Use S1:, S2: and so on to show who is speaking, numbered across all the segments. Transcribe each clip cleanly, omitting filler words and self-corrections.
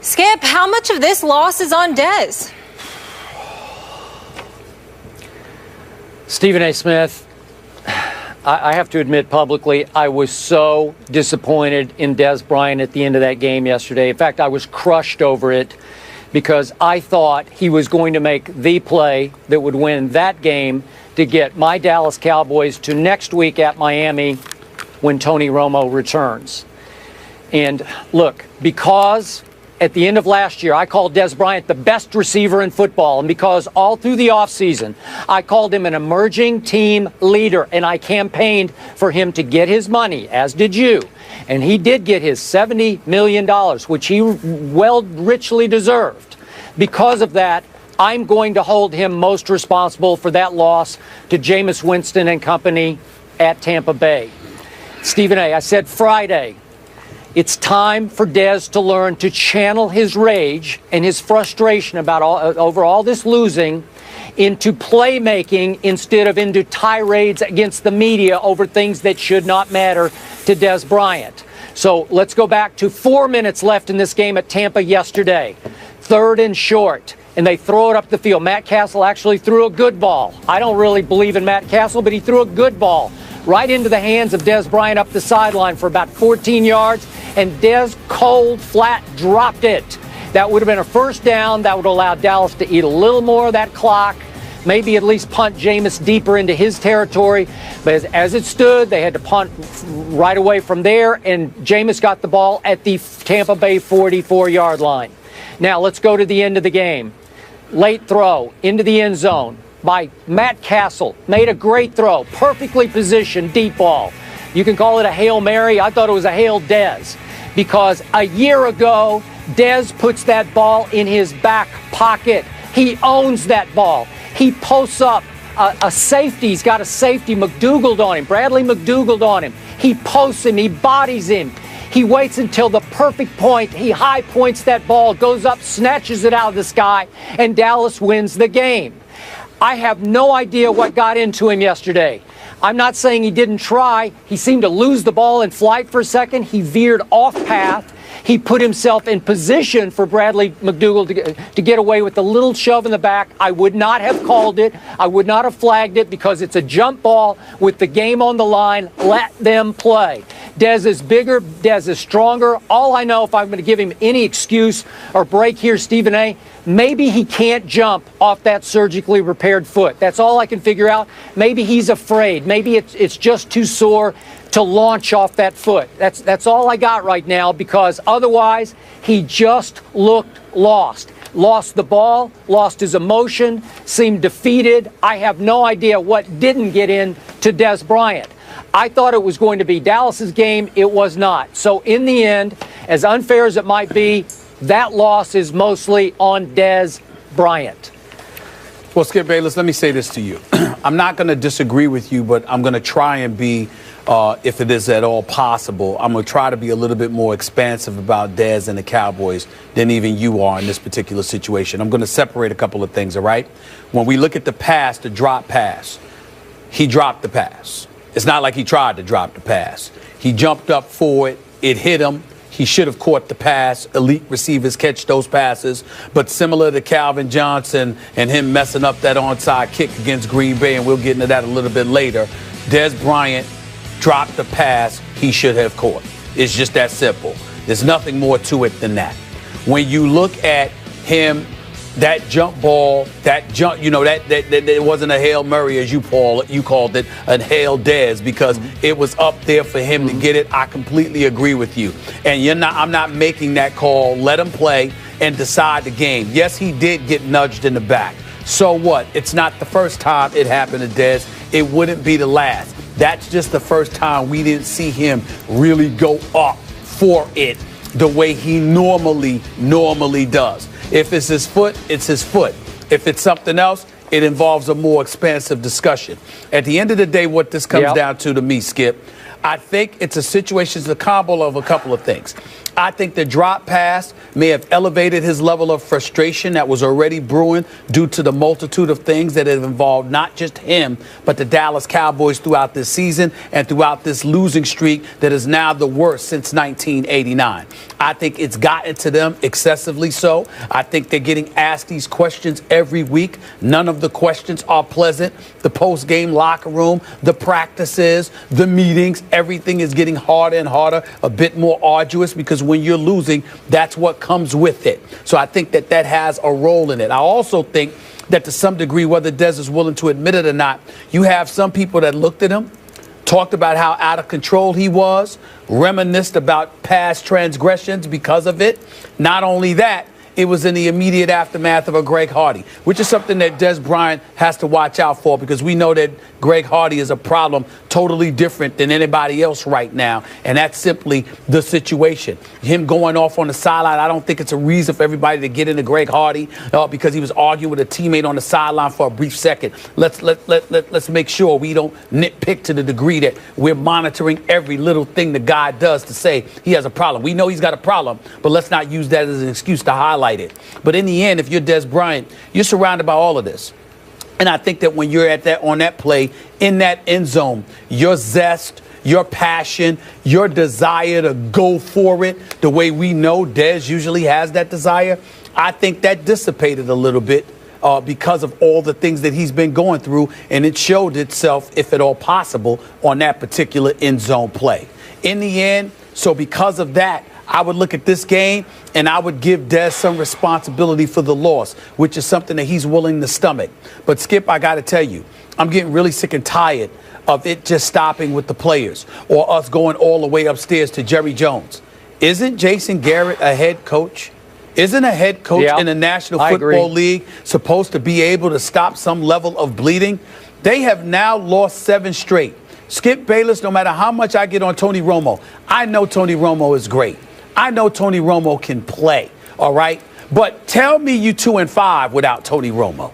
S1: Skip, how much of this loss is on Dez?
S2: Stephen A. Smith, I have to admit publicly, I was so disappointed in Dez Bryant at the end of that game yesterday. In fact, I was crushed over it because I thought he was going to make the play that would win that game to get my Dallas Cowboys to next week at Miami when Tony Romo returns. And look, because at the end of last year, I called Dez Bryant the best receiver in football. And because all through the offseason, I called him an emerging team leader. And I campaigned for him to get his money, as did you. And he did get his $70 million, which he richly deserved. Because of that, I'm going to hold him most responsible for that loss to Jameis Winston and company at Tampa Bay. Stephen A., I said Friday, it's time for Dez to learn to channel his rage and his frustration about over all this losing into playmaking instead of into tirades against the media over things that should not matter to Dez Bryant. So let's go back to 4 minutes left in this game at Tampa yesterday. 3rd and short, and they throw it up the field. Matt Castle actually threw a good ball. I don't really believe in Matt Castle, but he threw a good ball right into the hands of Dez Bryant up the sideline for about 14 yards. And Dez cold flat dropped it. That would have been a first down. That would allow Dallas to eat a little more of that clock, maybe at least punt Jameis deeper into his territory. But as it stood, they had to punt right away from there, and Jameis got the ball at the Tampa Bay 44-yard line. Now let's go to the end of the game. Late throw into the end zone by Matt Castle. Made a great throw, perfectly positioned deep ball. You can call it a Hail Mary. I thought it was a Hail Dez. Because a year ago, Dez puts that ball in his back pocket. He owns that ball. He posts up a safety. He's got a safety, McDougal on him, Bradley McDougal on him. He posts him. He bodies him. He waits until the perfect point. He high points that ball, goes up, snatches it out of the sky, and Dallas wins the game. I have no idea what got into him yesterday. I'm not saying he didn't try. He seemed to lose the ball in flight for a second. He veered off path. He put himself in position for Bradley McDougal to get away with a little shove in the back. I would not have called it. I would not have flagged it because it's a jump ball with the game on the line. Let them play. Dez is bigger. Dez is stronger. All I know, if I'm going to give him any excuse or break here, Stephen A., maybe he can't jump off that surgically repaired foot. That's all I can figure out. Maybe he's afraid. Maybe it's just too sore to launch off that foot. That's all I got right now, because otherwise he just looked lost. Lost the ball, lost his emotion, seemed defeated. I have no idea what didn't get in to Dez Bryant. I thought it was going to be Dallas's game. It was not. So in the end, as unfair as it might be, that loss is mostly on Dez Bryant.
S3: Well, Skip Bayless, let me say this to you. I'm not going to disagree with you, but I'm going to try and be, if it is at all possible, I'm going to try to be a little bit more expansive about Dez and the Cowboys than even you are in this particular situation. I'm going to separate a couple of things, all right? When we look at the pass, the drop pass, he dropped the pass. It's not like he tried to drop the pass. He jumped up for it. It hit him. He should have caught the pass. Elite receivers catch those passes. But similar to Calvin Johnson and him messing up that onside kick against Green Bay, and we'll get into that a little bit later, Dez Bryant dropped the pass he should have caught. It's just that simple. There's nothing more to it than that. When you look at him, that jump ball, that jump, that it wasn't a Hail Mary, as you called it, a Hail Dez, because it was up there for him to get it. I completely agree with you. And I'm not making that call. Let him play and decide the game. Yes, he did get nudged in the back. So what? It's not the first time it happened to Dez. It wouldn't be the last. That's just the first time we didn't see him really go up for it the way he normally does. If it's his foot, it's his foot. If it's something else, it involves a more expansive discussion. At the end of the day, what this comes down to me, Skip, I think it's a situation, it's a combo of a couple of things. I think the drop pass may have elevated his level of frustration that was already brewing due to the multitude of things that have involved not just him, but the Dallas Cowboys throughout this season and throughout this losing streak that is now the worst since 1989. I think it's gotten to them excessively so. I think they're getting asked these questions every week. None of the questions are pleasant. The post-game locker room, the practices, the meetings, everything is getting harder and harder, a bit more arduous, because when you're losing, that's what comes with it. So I think that that has a role in it. I also think that to some degree, whether Dez is willing to admit it or not, you have some people that looked at him, talked about how out of control he was, reminisced about past transgressions because of it. Not only that, it was in the immediate aftermath of a Greg Hardy, which is something that Dez Bryant has to watch out for, because we know that Greg Hardy is a problem totally different than anybody else right now, and that's simply the situation. Him going off on the sideline, I don't think it's a reason for everybody to get into Greg Hardy because he was arguing with a teammate on the sideline for a brief second. Let's make sure we don't nitpick to the degree that we're monitoring every little thing the guy does to say he has a problem. We know he's got a problem, but let's not use that as an excuse to highlight it. But in the end, if you're Dez Bryant, you're surrounded by all of this. And I think that when you're on that play, in that end zone, your zest, your passion, your desire to go for it, the way we know Dez usually has that desire, I think that dissipated a little bit because of all the things that he's been going through, and it showed itself, if at all possible, on that particular end zone play. In the end, so because of that, I would look at this game and I would give Dez some responsibility for the loss, which is something that he's willing to stomach. But, Skip, I got to tell you, I'm getting really sick and tired of it just stopping with the players or us going all the way upstairs to Jerry Jones. Isn't Jason Garrett a head coach? Isn't a head coach in the National Football League supposed to be able to stop some level of bleeding? They have now lost 7 straight. Skip Bayless, no matter how much I get on Tony Romo, I know Tony Romo is great. I know Tony Romo can play, all right? But tell me you 2-5 without Tony Romo.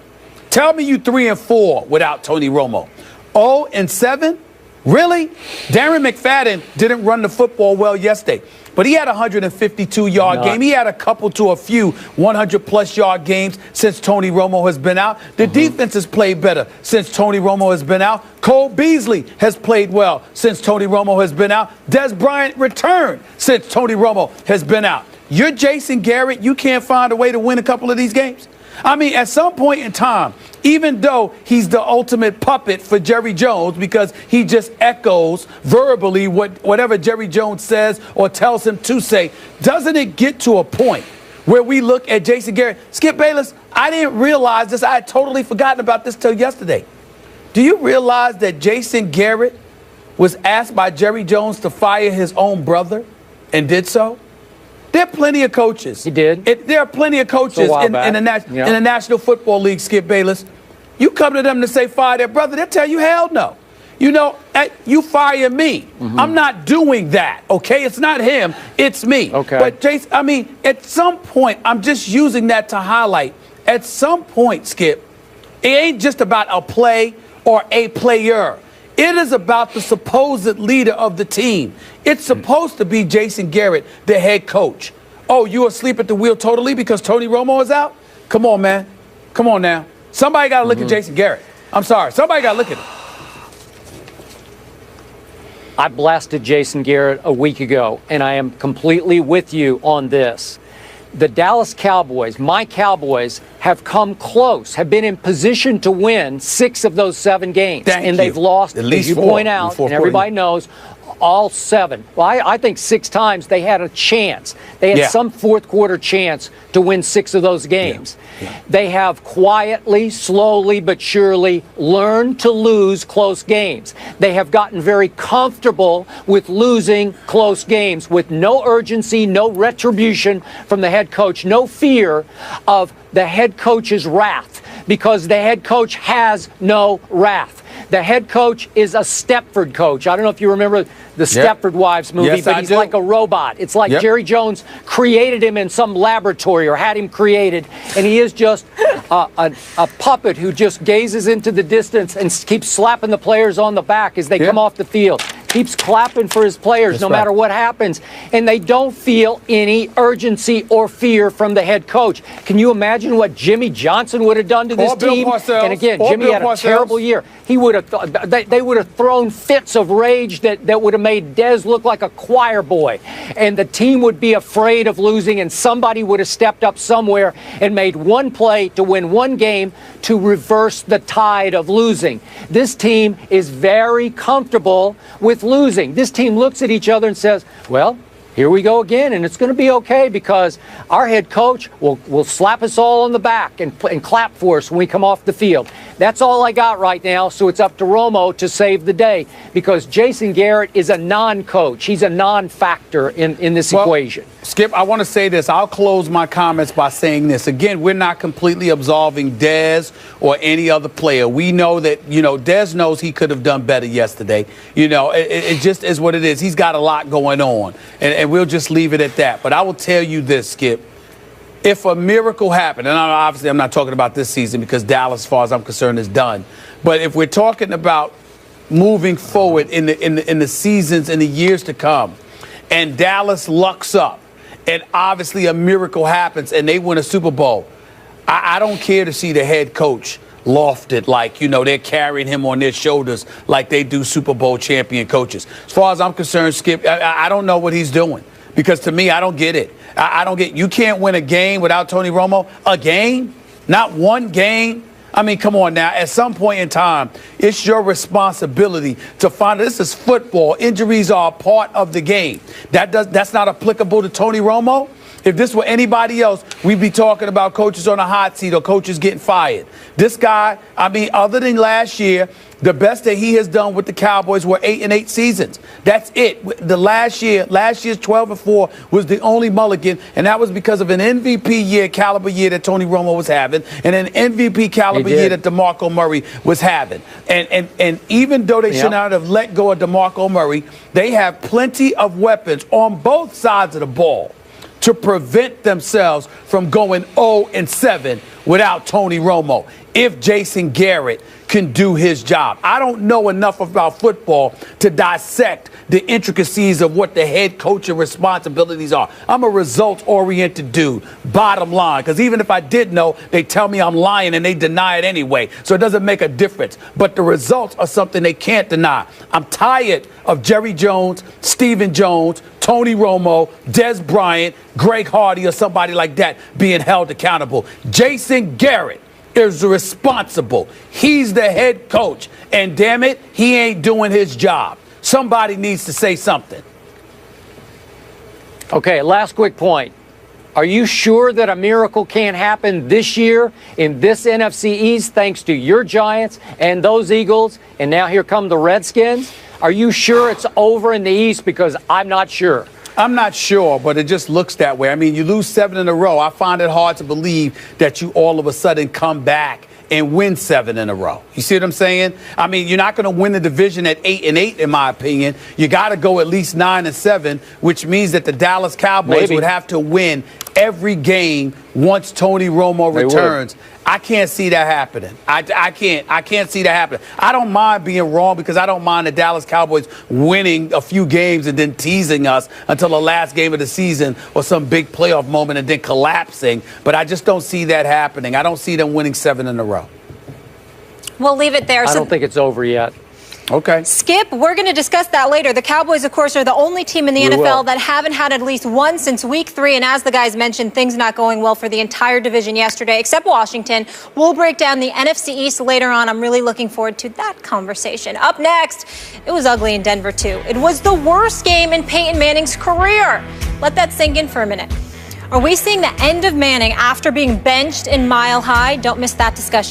S3: Tell me you 3-4 without Tony Romo. 0-7? Really? Darren McFadden didn't run the football well yesterday, but he had a 152-yard game. He had a couple to a few 100-plus yard games since Tony Romo has been out. The defense has played better since Tony Romo has been out. Cole Beasley has played well since Tony Romo has been out. Dez Bryant returned since Tony Romo has been out. You're Jason Garrett. You can't find a way to win a couple of these games? I mean, at some point in time, even though he's the ultimate puppet for Jerry Jones because he just echoes verbally whatever Jerry Jones says or tells him to say, doesn't it get to a point where we look at Jason Garrett? Skip Bayless, I didn't realize this. I had totally forgotten about this till yesterday. Do you realize that Jason Garrett was asked by Jerry Jones to fire his own brother and did so? There are plenty of coaches.
S2: He did.
S3: There are plenty of coaches in the National Football League, Skip Bayless. You come to them to say fire their brother, they'll tell you hell no. You know, you fire me. I'm not doing that, okay? It's not him, it's me.
S2: Okay.
S3: But, Jason, I mean, at some point, I'm just using that to highlight, at some point, Skip, it ain't just about a play or a player. It is about the supposed leader of the team. It's supposed to be Jason Garrett, the head coach. Oh, you asleep at the wheel totally because Tony Romo is out? Come on, man. Come on now. Somebody got to look at Jason Garrett. I'm sorry. Somebody got to look at him.
S2: I blasted Jason Garrett a week ago, and I am completely with you on this. The Dallas Cowboys, my Cowboys, have come close, have been in position to win 6 of those 7 games. And they've lost,
S3: at least
S2: as you
S3: 4,
S2: point out, and everybody knows, all 7. Well, I think 6 times they had a chance. They had some fourth quarter chance to win 6 of those games. They have quietly, slowly, but surely learned to lose close games. They have gotten very comfortable with losing close games with no urgency, no retribution from the head coach, no fear of the head coach's wrath, because the head coach has no wrath. The head coach is a Stepford coach. I don't know if you remember the Stepford Wives movie, but he's like a robot. It's like Jerry Jones created him in some laboratory or had him created, and he is just a puppet who just gazes into the distance and keeps slapping the players on the back as they come off the field. keeps clapping for his players no matter what happens, and they don't feel any urgency or fear from the head coach. Can you imagine what Jimmy Johnson would have done to this team? And again, Jimmy had a terrible year. He would have they would have thrown fits of rage that would have made Dez look like a choir boy, and the team would be afraid of losing, and somebody would have stepped up somewhere and made one play to win one game to reverse the tide of losing. This team is very comfortable with losing. This team looks at each other and says, well, here we go again, and it's going to be okay because our head coach will slap us all on the back and clap for us when we come off the field. That's all I got right now, so it's up to Romo to save the day because Jason Garrett is a non-coach. He's a non-factor in this equation.
S3: Skip, I want to say this. I'll close my comments by saying this. Again, we're not completely absolving Dez or any other player. We know that, Dez knows he could have done better yesterday. It just is what it is. He's got a lot going on, and we'll just leave it at that. But I will tell you this, Skip. If a miracle happened, and obviously I'm not talking about this season because Dallas, as far as I'm concerned, is done. But if we're talking about moving forward in the seasons and the years to come, and Dallas lucks up, and obviously a miracle happens and they win a Super Bowl, I don't care to see the head coach lofted like, they're carrying him on their shoulders like they do Super Bowl champion coaches. As far as I'm concerned, Skip, I don't know what he's doing because to me, I don't get it. I don't get, you can't win a game without Tony Romo. A game? Not one game? I mean, come on now. At some point in time, it's your responsibility to find this is football. Injuries are a part of the game. That's not applicable to Tony Romo. If this were anybody else, we'd be talking about coaches on a hot seat or coaches getting fired. This guy, other than last year, the best that he has done with the Cowboys were 8-8 seasons. That's it. The last year's 12-4 was the only mulligan, and that was because of an MVP caliber year that Tony Romo was having, and an MVP caliber year that DeMarco Murray was having. And even though they should not have let go of DeMarco Murray, they have plenty of weapons on both sides of the ball to prevent themselves from going 0-7 without Tony Romo. If Jason Garrett can do his job. I don't know enough about football to dissect the intricacies of what the head coaching responsibilities are. I'm a results-oriented dude, bottom line, because even if I did know, they tell me I'm lying and they deny it anyway, so it doesn't make a difference. But the results are something they can't deny. I'm tired of Jerry Jones, Stephen Jones, Tony Romo, Dez Bryant, Greg Hardy, or somebody like that being held accountable. Jason Garrett is responsible. He's the head coach. And damn it, he ain't doing his job. Somebody needs to say something.
S2: Okay, last quick point. Are you sure that a miracle can't happen this year in this NFC East thanks to your Giants and those Eagles? And now here come the Redskins. Are you sure it's over in the East? Because I'm not sure.
S3: I'm not sure, but it just looks that way. I mean, you lose 7 in a row. I find it hard to believe that you all of a sudden come back and win 7 in a row. You see what I'm saying? I mean, you're not going to win the division at 8-8, in my opinion. You got to go at least 9-7, which means that the Dallas Cowboys would have to win every game once Tony Romo returns. I can't see that happening. I can't see that happening. I don't mind being wrong because I don't mind the Dallas Cowboys winning a few games and then teasing us until the last game of the season or some big playoff moment and then collapsing. But I just don't see that happening. I don't see them winning 7 in a row.
S1: We'll leave it there.
S2: I don't think it's over yet.
S3: Okay.
S1: Skip, we're going to discuss that later. The Cowboys, of course, are the only team in the NFL that haven't had at least one since week 3. And as the guys mentioned, things not going well for the entire division yesterday, except Washington. We'll break down the NFC East later on. I'm really looking forward to that conversation. Up next, it was ugly in Denver, too. It was the worst game in Peyton Manning's career. Let that sink in for a minute. Are we seeing the end of Manning after being benched in Mile High? Don't miss that discussion.